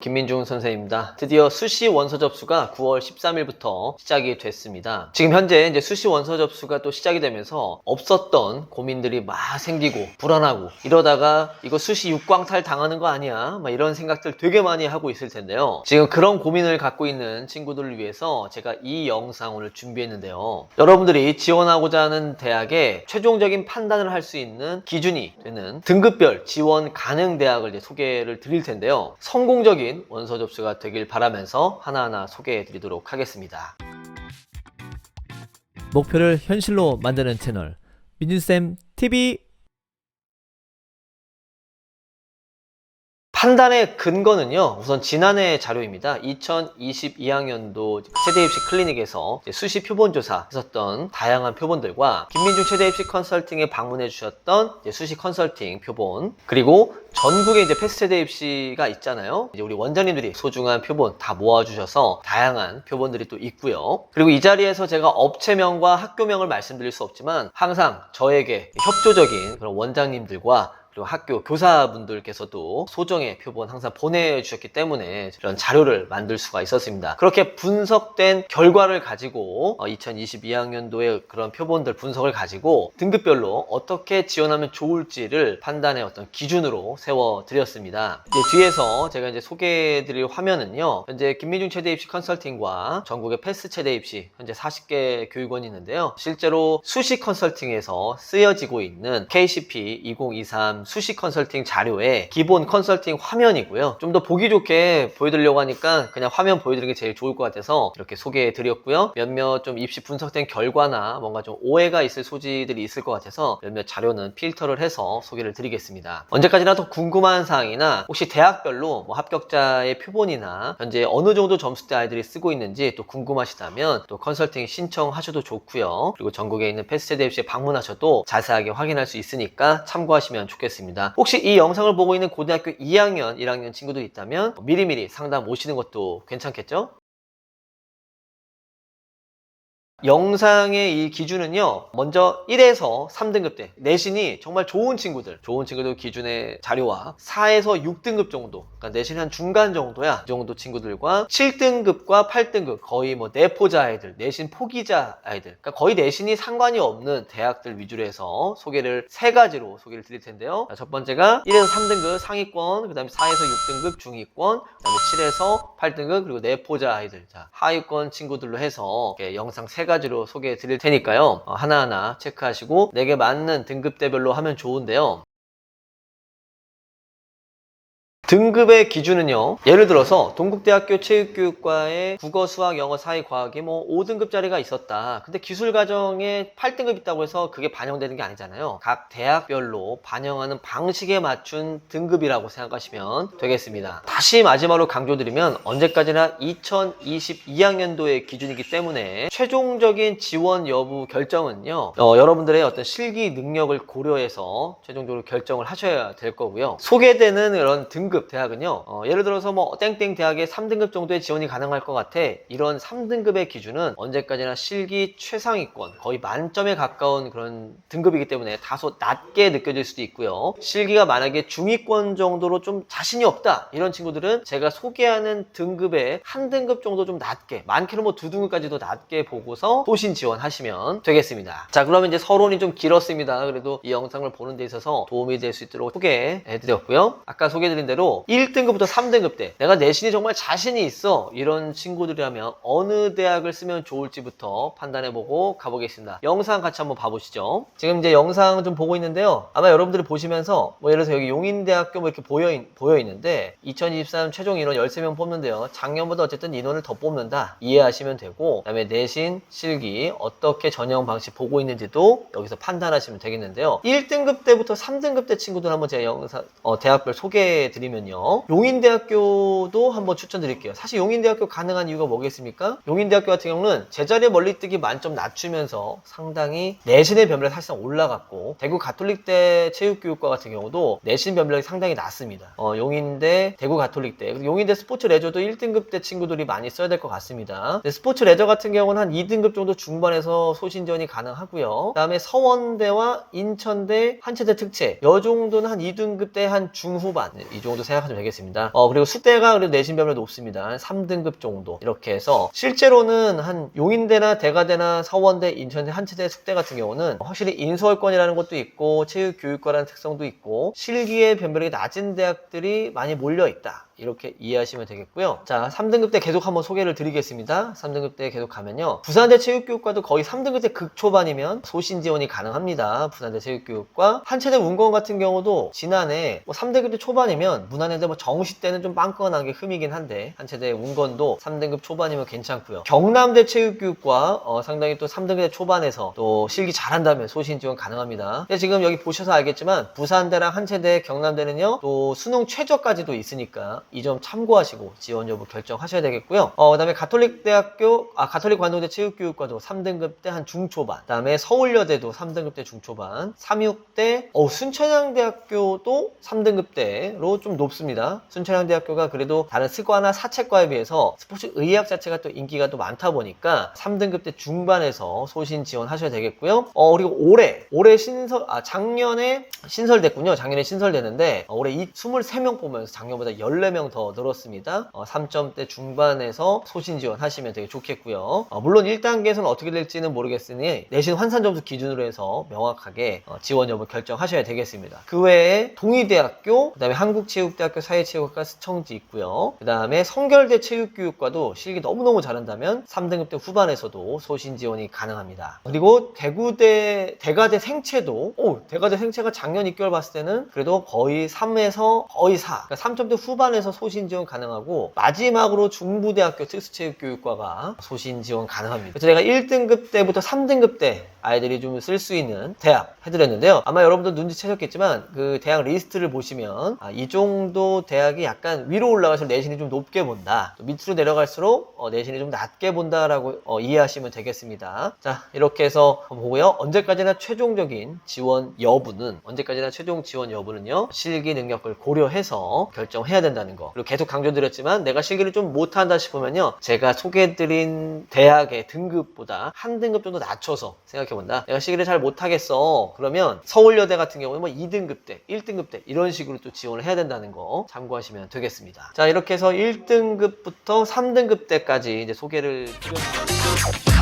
김민중 선생입니다. 드디어 수시 원서 접수가 9월 13일부터 시작이 됐습니다. 지금 현재 이제 수시 원서 접수가 또 시작이 되면서 없었던 고민들이 막 생기고 불안하고 이러다가 이거 수시 육광탈 당하는 거 아니야? 막 이런 생각들 되게 많이 하고 있을 텐데요. 지금 그런 고민을 갖고 있는 친구들을 위해서 제가 이 영상 오늘 준비했는데요. 여러분들이 지원하고자 하는 대학의 최종적인 판단을 할 수 있는 기준이 되는 등급별 지원 가능 대학을 이제 소개를 드릴 텐데요. 성공적인 원서 접수가 되길 바라면서 하나하나 소개해 드리도록 하겠습니다. 목표를 현실로 만드는 채널 민준쌤 TV. 판단의 근거는요, 우선 지난해 자료입니다. 2022학년도 최대입시 클리닉에서 수시 표본조사 했었던 다양한 표본들과 김민중 최대입시 컨설팅에 방문해 주셨던 수시 컨설팅 표본, 그리고 전국에 이제 패스트 최대입시가 있잖아요. 이제 우리 원장님들이 소중한 표본 다 모아주셔서 다양한 표본들이 또 있고요. 그리고 이 자리에서 제가 업체명과 학교명을 말씀드릴 수 없지만 항상 저에게 협조적인 그런 원장님들과 그리고 학교 교사분들께서도 소정의 표본 항상 보내주셨기 때문에 이런 자료를 만들 수가 있었습니다. 그렇게 분석된 결과를 가지고 2022학년도의 그런 표본들 분석을 가지고 등급별로 어떻게 지원하면 좋을지를 판단의 어떤 기준으로 세워드렸습니다. 뒤에서 제가 이제 소개해드릴 화면은요, 현재 김민중 최대입시 컨설팅과 전국의 패스 최대입시 현재 40개 교육원이 있는데요. 실제로 수시 컨설팅에서 쓰여지고 있는 KCP 2023 수시 컨설팅 자료의 기본 컨설팅 화면이고요. 좀 더 보기 좋게 보여드리려고 하니까 그냥 화면 보여드리는 게 제일 좋을 것 같아서 이렇게 소개해 드렸고요. 몇몇 좀 입시 분석된 결과나 뭔가 좀 오해가 있을 소지들이 있을 것 같아서 몇몇 자료는 필터를 해서 소개를 드리겠습니다. 언제까지나 더 궁금한 사항이나 혹시 대학별로 뭐 합격자의 표본이나 현재 어느 정도 점수대 아이들이 쓰고 있는지 또 궁금하시다면 또 컨설팅 신청하셔도 좋고요. 그리고 전국에 있는 패스트대입시에 방문하셔도 자세하게 확인할 수 있으니까 참고하시면 좋겠습니다. 혹시 이 영상을 보고 있는 고등학교 2학년, 1학년 친구도 있다면 미리미리 상담 오시는 것도 괜찮겠죠? 영상의 이 기준은요, 먼저 1에서 3등급 대 내신이 정말 좋은 친구들 기준의 자료와 4에서 6등급 정도, 그러니까 내신이 한 중간 정도야, 이 정도 친구들과 7등급과 8등급 거의 뭐 내포자 아이들, 내신 포기자 아이들, 그러니까 거의 내신이 상관이 없는 대학들 위주로 해서 소개를 3가지로 소개를 드릴 텐데요. 첫 번째가 1에서 3등급 상위권, 그 다음에 4에서 6등급 중위권, 그 다음에 7에서 8등급 그리고 내포자 아이들, 자, 하위권 친구들로 해서 영상 3가지로 소개해 드릴 테니까요. 하나하나 체크하시고 내게 맞는 등급대별로 하면 좋은데요. 등급의 기준은요, 예를 들어서 동국대학교 체육교육과에 국어, 수학, 영어, 사회, 과학이 뭐 5등급짜리가 있었다. 근데 기술과정에 8등급 있다고 해서 그게 반영되는 게 아니잖아요. 각 대학별로 반영하는 방식에 맞춘 등급이라고 생각하시면 되겠습니다. 다시 마지막으로 강조드리면 언제까지나 2022학년도의 기준이기 때문에 최종적인 지원 여부 결정은요, 여러분들의 어떤 실기 능력을 고려해서 최종적으로 결정을 하셔야 될 거고요. 소개되는 이런 등급 대학은요, 예를 들어서 뭐 땡땡 대학에 3등급 정도의 지원이 가능할 것 같아. 이런 3등급의 기준은 언제까지나 실기 최상위권, 거의 만점에 가까운 그런 등급이기 때문에 다소 낮게 느껴질 수도 있고요. 실기가 만약에 중위권 정도로 좀 자신이 없다, 이런 친구들은 제가 소개하는 등급에 한 등급 정도 좀 낮게, 많게는 뭐 2등급까지도 낮게 보고서 소신 지원하시면 되겠습니다. 자, 그러면 이제 서론이 좀 길었습니다. 그래도 이 영상을 보는 데 있어서 도움이 될 수 있도록 소개해드렸고요. 아까 소개해드린 대로 1등급부터 3등급 대 내가 내신이 정말 자신이 있어, 이런 친구들이라면 어느 대학을 쓰면 좋을지부터 판단해보고 가보겠습니다. 영상 같이 한번 봐보시죠. 지금 이제 영상 좀 보고 있는데요, 아마 여러분들이 보시면서 뭐 예를 들어서 여기 용인대학교 뭐 이렇게 보여 있는데 2023 최종 인원 13명 뽑는데요, 작년보다 어쨌든 인원을 더 뽑는다 이해하시면 되고, 그 다음에 내신, 실기 어떻게 전형 방식 보고 있는지도 여기서 판단하시면 되겠는데요. 1등급 때부터 3등급 때 친구들 한번 제가 영상 대학별 소개해 드리면요, 용인대학교도 한번 추천드릴게요. 사실 용인대학교 가능한 이유가 뭐겠습니까? 용인대학교 같은 경우는 제자리 멀리뛰기 만점 낮추면서 상당히 내신의 변별이 사실상 올라갔고, 대구 가톨릭대 체육교육과 같은 경우도 내신 변별이 상당히 낮습니다. 용인대, 대구 가톨릭대, 그리고 용인대 스포츠 레저도 1등급 대 친구들이 많이 써야 될 것 같습니다. 스포츠 레저 같은 경우는 한 2등급 정도 중반에서 소신지원이 가능하고요. 그 다음에 서원대와 인천대, 한체대 특채 이 정도는 한 2등급 대 한 중후반, 이 정도 생각하시면 되겠습니다. 그리고 수대가 그래도 내신 변별이 높습니다. 한 3등급 정도 이렇게 해서 실제로는 한 용인대나 대가대나 서원대, 인천대, 한치대, 숙대 같은 경우는 확실히 인서울권이라는 것도 있고 체육교육과라는 특성도 있고 실기의 변별이 낮은 대학들이 많이 몰려있다. 이렇게 이해하시면 되겠고요. 자, 3등급 때 계속 한번 소개를 드리겠습니다. 3등급 때 계속 가면요. 부산대 체육교육과도 거의 3등급 때 극초반이면 소신 지원이 가능합니다. 부산대 체육교육과. 한체대 문건 같은 경우도 지난해 3등급 때 초반이면 문안에대 정시 때는 좀 빵꺼나게 흠이긴 한데 한체대 문건도 3등급 초반이면 괜찮고요. 경남대 체육교육과 상당히 또 3등급 때 초반에서 또 실기 잘한다면 소신 지원 가능합니다. 근데 지금 여기 보셔서 알겠지만 부산대랑 한체대, 경남대는요. 또 수능 최저까지도 있으니까 이 점 참고하시고 지원 여부 결정하셔야 되겠고요. 그 다음에 가톨릭 관동대 체육교육과도 3등급 때 한 중초반, 그 다음에 서울여대도 3등급 때 중초반, 3육대, 순천향대학교도 3등급 대로 좀 높습니다. 순천향대학교가 그래도 다른 스과나 사채과에 비해서 스포츠 의학 자체가 또 인기가 또 많다 보니까 3등급 대 중반에서 소신 지원하셔야 되겠고요. 그리고 올해 작년에 신설됐군요. 작년에 신설됐는데 올해 23명 뽑으면서 작년보다 14명 더 늘었습니다. 3점대 중반에서 소신 지원하시면 되게 좋겠고요. 물론 1단계에서는 어떻게 될지는 모르겠으니 내신 환산 점수 기준으로 해서 명확하게 지원 여부 결정하셔야 되겠습니다. 그 외에 동의대학교, 그 다음에 한국체육대학교 사회체육학과 스청지 있고요. 그 다음에 성결대 체육교육과도 실기 너무너무 잘한다면 3등급 때 후반에서도 소신 지원이 가능합니다. 그리고 대가대 생체도 대가대 생체가 작년 입결 봤을 때는 그래도 거의 3에서 거의 4, 그러니까 3점대 후반에서 소신 지원 가능하고 마지막으로 중부대학교 특수체육교육과가 소신 지원 가능합니다. 그래서 제가 1등급 때부터 3등급 때 아이들이 좀 쓸 수 있는 대학 해드렸는데요. 아마 여러분도 눈치채셨겠지만 그 대학 리스트를 보시면 이 정도 대학이 약간 위로 올라가서 내신이 좀 높게 본다. 또 밑으로 내려갈수록 내신이 좀 낮게 본다라고 이해하시면 되겠습니다. 자, 이렇게 해서 보고요. 언제까지나 최종 지원 여부는요. 실기 능력을 고려해서 결정해야 된다는 거. 그리고 계속 강조드렸지만 내가 실기를 좀 못한다 싶으면요. 제가 소개해드린 대학의 등급보다 한 등급 정도 낮춰서 생각해본다. 내가 실기를 잘 못하겠어. 그러면 서울여대 같은 경우는 2등급 대, 1등급 대 이런 식으로 또 지원을 해야 된다는 거 참고하시면 되겠습니다. 자, 이렇게 해서 1등급부터 3등급 때까지 이제 소개를 드렸습니다.